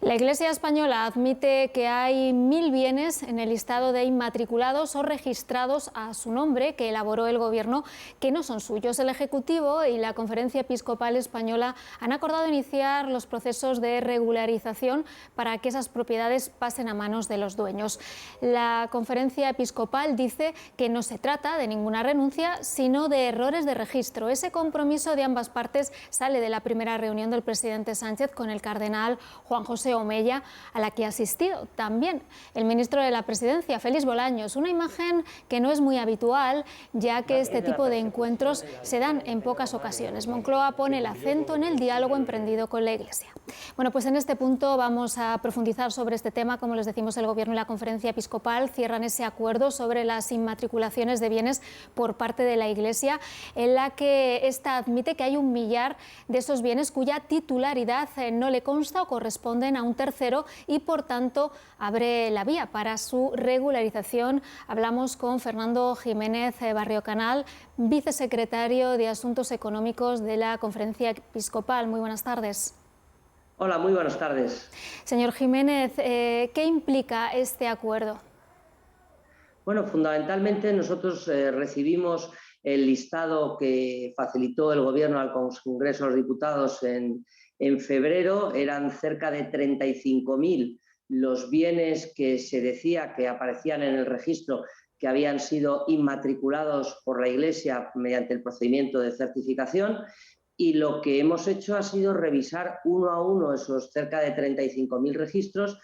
La Iglesia española admite que hay 1000 bienes en el listado de inmatriculados o registrados a su nombre que elaboró el Gobierno que no son suyos. El Ejecutivo y la Conferencia Episcopal Española han acordado iniciar los procesos de regularización para que esas propiedades pasen a manos de los dueños. La Conferencia Episcopal dice que no se trata de ninguna renuncia, sino de errores de registro. Ese compromiso de ambas partes sale de la primera reunión del presidente Sánchez con el cardenal Juan José Omella, a la que ha asistido también el ministro de la Presidencia, Félix Bolaños. Una imagen que no es muy habitual, ya que este tipo de encuentros se dan en pocas ocasiones. Moncloa pone el acento en el diálogo emprendido con la Iglesia. Bueno, pues en este punto vamos a profundizar sobre este tema. Como les decimos, el Gobierno y la Conferencia Episcopal cierran ese acuerdo sobre las inmatriculaciones de bienes por parte de la Iglesia, en la que ésta admite que hay 1 millar de esos bienes cuya titularidad no le consta o corresponden a un tercero y, por tanto, abre la vía para su regularización. Hablamos con Fernando Jiménez Barriocanal, vicesecretario de Asuntos Económicos de la Conferencia Episcopal. Muy buenas tardes. Hola, muy buenas tardes. Señor Jiménez, ¿qué implica este acuerdo? Bueno, fundamentalmente nosotros recibimos el listado que facilitó el Gobierno al Congreso de los Diputados en febrero. Eran cerca de 35.000 los bienes que se decía que aparecían en el registro que habían sido inmatriculados por la Iglesia mediante el procedimiento de certificación, y lo que hemos hecho ha sido revisar uno a uno esos cerca de 35.000 registros,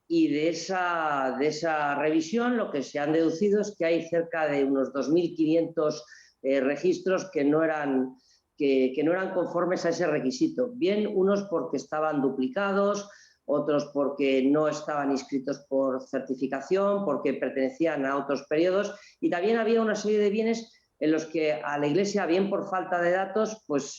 y de esa revisión lo que se han deducido es que hay cerca de unos 2.500 registros que no eran conformes a ese requisito. Bien, unos porque estaban duplicados, otros porque no estaban inscritos por certificación, porque pertenecían a otros periodos, y también había una serie de bienes en los que a la Iglesia, bien por falta de datos, pues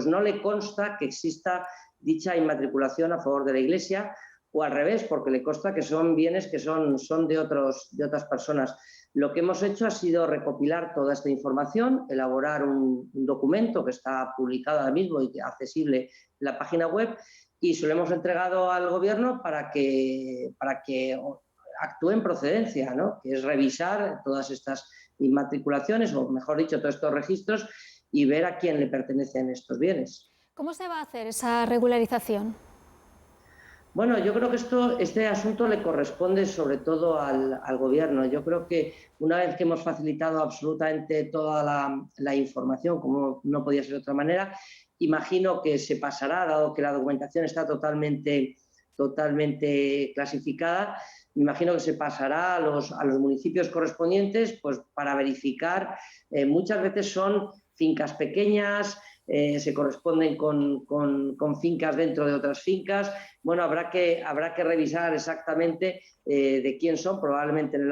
no le consta que exista dicha inmatriculación a favor de la Iglesia, o al revés, porque le consta que son bienes que son de otras personas. Lo que hemos hecho ha sido recopilar toda esta información, elaborar un documento que está publicado ahora mismo y accesible en la página web, y se lo hemos entregado al Gobierno para que actúe en procedencia, ¿no? Que es revisar todas estas inmatriculaciones, o mejor dicho, todos estos registros, y ver a quién le pertenecen estos bienes. ¿Cómo se va a hacer esa regularización? Bueno, yo creo que este asunto le corresponde sobre todo al Gobierno. Yo creo que una vez que hemos facilitado absolutamente toda la información, como no podía ser de otra manera, imagino que se pasará, dado que la documentación está totalmente clasificada, me imagino que se pasará a los municipios correspondientes, pues para verificar. Muchas veces son fincas pequeñas, se corresponden con fincas dentro de otras fincas. Bueno, habrá que revisar exactamente de quién son. Probablemente en el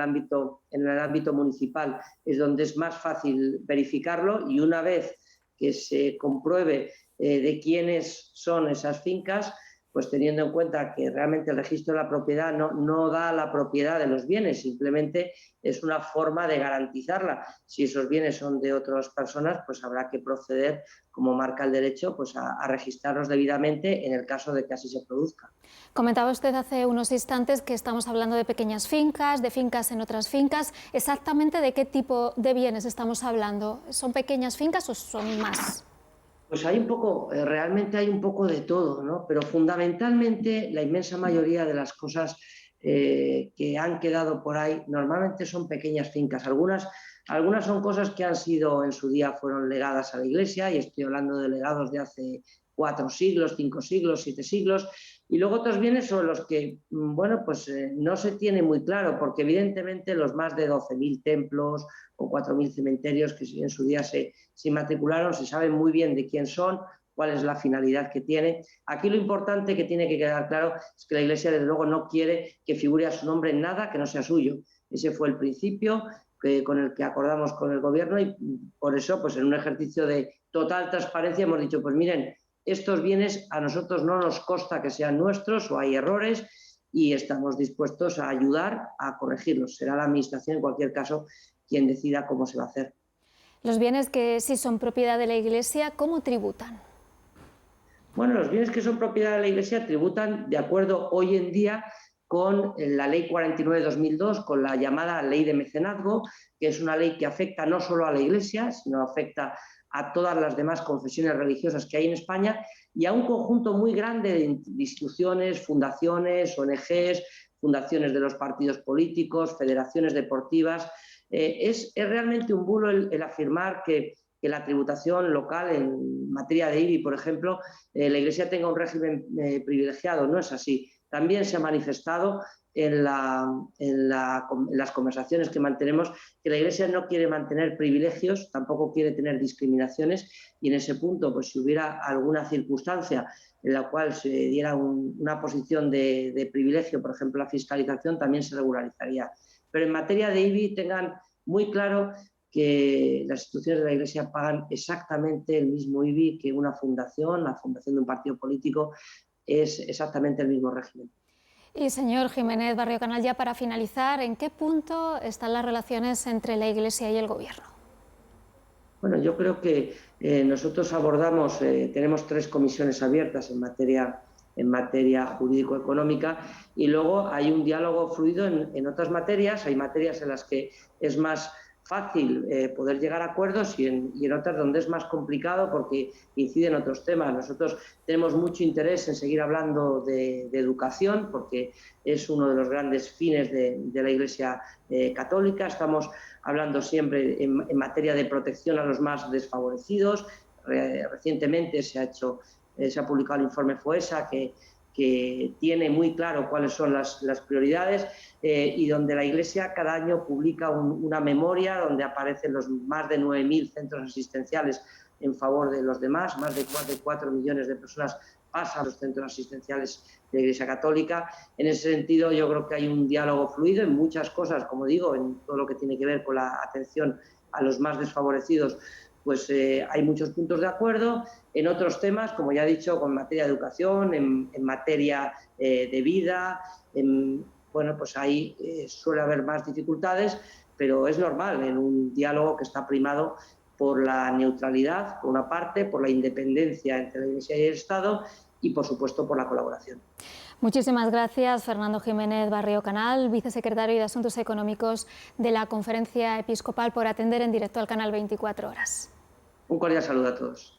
ámbito municipal es donde es más fácil verificarlo, y una vez que se compruebe de quiénes son esas fincas, pues teniendo en cuenta que realmente el registro de la propiedad no da la propiedad de los bienes, simplemente es una forma de garantizarla. Si esos bienes son de otras personas, pues habrá que proceder, como marca el derecho, pues a registrarlos debidamente en el caso de que así se produzca. Comentaba usted hace unos instantes que estamos hablando de pequeñas fincas, de fincas en otras fincas. ¿Exactamente de qué tipo de bienes estamos hablando? ¿Son pequeñas fincas o son más? Pues realmente hay un poco de todo, ¿no? Pero fundamentalmente la inmensa mayoría de las cosas que han quedado por ahí normalmente son pequeñas fincas. Algunas son cosas que han sido en su día, fueron legadas a la Iglesia, y estoy hablando de legados de hace 4 siglos, 5 siglos, 7 siglos, y luego otros bienes sobre los que, bueno, pues no se tiene muy claro, porque evidentemente los más de 12.000 templos o 4.000 cementerios que en su día se inmatricularon, se sabe muy bien de quién son, cuál es la finalidad que tiene. Aquí lo importante que tiene que quedar claro es que la Iglesia, desde luego, no quiere que figure a su nombre en nada que no sea suyo. Ese fue el principio con el que acordamos con el Gobierno, y por eso, pues en un ejercicio de total transparencia, hemos dicho, pues miren, estos bienes a nosotros no nos consta que sean nuestros, o hay errores, y estamos dispuestos a ayudar a corregirlos. Será la Administración, en cualquier caso, quien decida cómo se va a hacer. Los bienes que sí son propiedad de la Iglesia, ¿cómo tributan? Bueno, los bienes que son propiedad de la Iglesia tributan de acuerdo hoy en día con la Ley 49/2002, con la llamada Ley de Mecenazgo, que es una ley que afecta no solo a la Iglesia, sino afecta a todas las demás confesiones religiosas que hay en España y a un conjunto muy grande de instituciones, fundaciones, ONGs, fundaciones de los partidos políticos, federaciones deportivas. Es realmente un bulo el afirmar que la tributación local en materia de IBI, por ejemplo, la Iglesia tenga un régimen privilegiado. No es así. También se ha manifestado en las conversaciones que mantenemos que la Iglesia no quiere mantener privilegios, tampoco quiere tener discriminaciones y en ese punto, pues si hubiera alguna circunstancia en la cual se diera una posición de privilegio, por ejemplo la fiscalización, también se regularizaría. Pero en materia de IBI tengan muy claro que las instituciones de la Iglesia pagan exactamente el mismo IBI que una fundación, la fundación de un partido político, es exactamente el mismo régimen. Y señor Jiménez Barrio Canal, ya para finalizar, ¿en qué punto están las relaciones entre la Iglesia y el Gobierno? Bueno, yo creo que nosotros abordamos, tenemos 3 comisiones abiertas en materia jurídico-económica y luego hay un diálogo fluido en otras materias. Hay materias en las que es más fácil poder llegar a acuerdos y en otras donde es más complicado porque inciden otros temas. Nosotros tenemos mucho interés en seguir hablando de educación porque es uno de los grandes fines de la Iglesia católica. Estamos hablando siempre en materia de protección a los más desfavorecidos. Recientemente se ha publicado el informe FOESA que tiene muy claro cuáles son las prioridades y donde la Iglesia cada año publica una memoria donde aparecen los más de 9.000 centros asistenciales en favor de los demás, más de 4 millones de personas pasan a los centros asistenciales de la Iglesia Católica. En ese sentido, yo creo que hay un diálogo fluido en muchas cosas, como digo, en todo lo que tiene que ver con la atención a los más desfavorecidos, pues hay muchos puntos de acuerdo. En otros temas, como ya he dicho, en materia de educación, en materia de vida, bueno, pues ahí suele haber más dificultades, pero es normal en un diálogo que está primado por la neutralidad, por una parte, por la independencia entre la Iglesia y el Estado y, por supuesto, por la colaboración. Muchísimas gracias, Fernando Jiménez Barrio Canal, vicesecretario de Asuntos Económicos de la Conferencia Episcopal, por atender en directo al canal 24 Horas. Un cordial saludo a todos.